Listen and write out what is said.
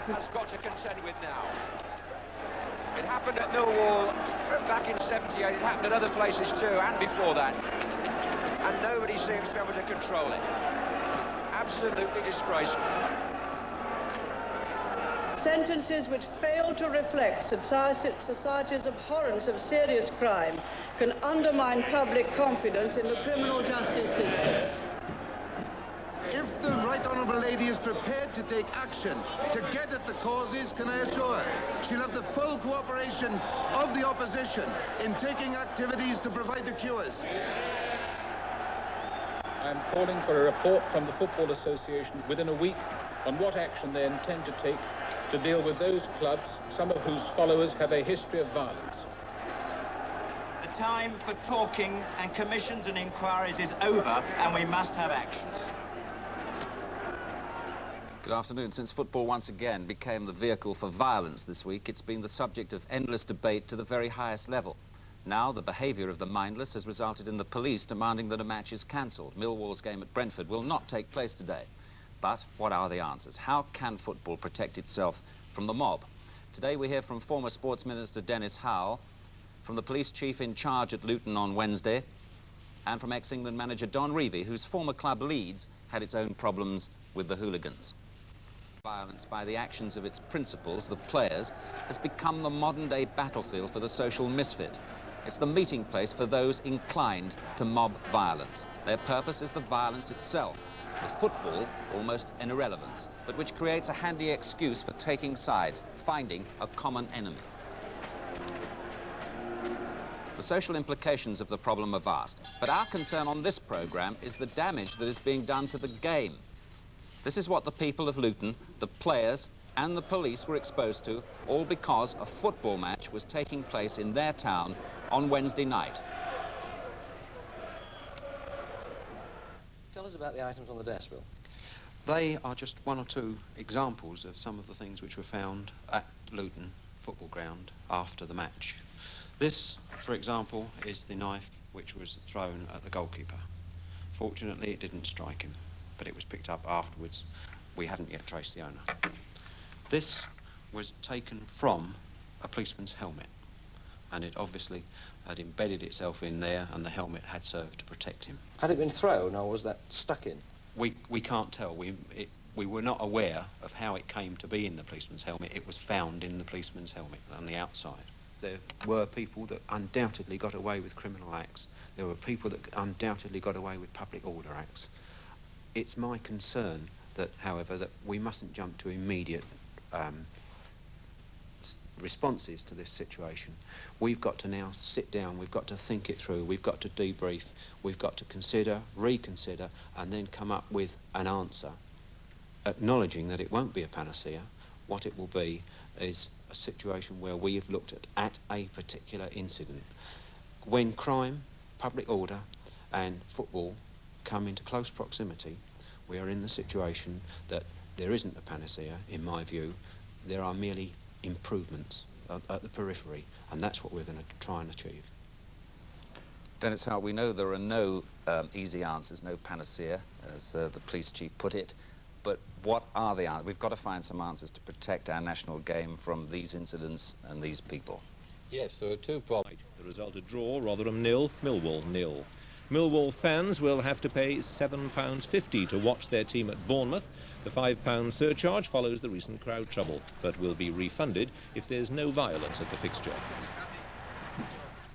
has got to contend with now. It happened at Millwall back in '78, it happened at other places too, and before that. And nobody seems to be able to control it. Absolutely disgraceful. Sentences which fail to reflect society's abhorrence of serious crime can undermine public confidence in the criminal justice system. If the Right Honourable Lady is prepared to take action to get at the causes, can I assure her she'll have the full cooperation of the opposition in taking activities to provide the cures. I'm calling for a report from the Football Association within a week on what action they intend to take to deal with those clubs, some of whose followers have a history of violence. The time for talking and commissions and inquiries is over, and we must have action. Good afternoon. Since football once again became the vehicle for violence this week, it's been the subject of endless debate to the very highest level. Now, the behaviour of the mindless has resulted in the police demanding that a match is cancelled. Millwall's game at Brentford will not take place today. But what are the answers? How can football protect itself from the mob? Today we hear from former Sports Minister Dennis Howell, from the police chief in charge at Luton on Wednesday, and from ex-England manager Don Revie, whose former club Leeds had its own problems with the hooligans. Violence by the actions of its principals, the players, has become the modern-day battlefield for the social misfit. It's the meeting place for those inclined to mob violence. Their purpose is the violence itself. The football, almost an irrelevance, but which creates a handy excuse for taking sides, finding a common enemy. The social implications of the problem are vast, but our concern on this programme is the damage that is being done to the game. This is what the people of Luton, the players and the police were exposed to, all because a football match was taking place in their town on Wednesday night. Tell us about the items on the desk, Bill. They are just one or two examples of some of the things which were found at Luton football ground after the match. This, for example, is the knife which was thrown at the goalkeeper. Fortunately, it didn't strike him, but it was picked up afterwards. We haven't yet traced the owner. This was taken from a policeman's helmet, and it obviously had embedded itself in there, and the helmet had served to protect him. Had it been thrown, or was that stuck in? We can't tell. We were not aware of how it came to be in the policeman's helmet. It was found in the policeman's helmet on the outside. There were people that undoubtedly got away with criminal acts. There were people that undoubtedly got away with public order acts. It's my concern that, however, that we mustn't jump to immediate responses to this situation. We've got to now sit down, we've got to think it through, we've got to debrief, we've got to consider, reconsider, and then come up with an answer, acknowledging that it won't be a panacea. What it will be is a situation where we have looked at a particular incident. When crime, public order and football come into close proximity, we are in the situation that there isn't a panacea, in my view. There are merely improvements at the periphery, and that's what we're going to try and achieve. Dennis Howell, we know there are no easy answers, no panacea, as the police chief put it, but what are the answers? We've got to find some answers to protect our national game from these incidents and these people. Yes, there are two problems. The result a draw, Rotherham 0, Millwall 0. Millwall fans will have to pay £7.50 to watch their team at Bournemouth. The £5 surcharge follows the recent crowd trouble, but will be refunded if there's no violence at the fixture.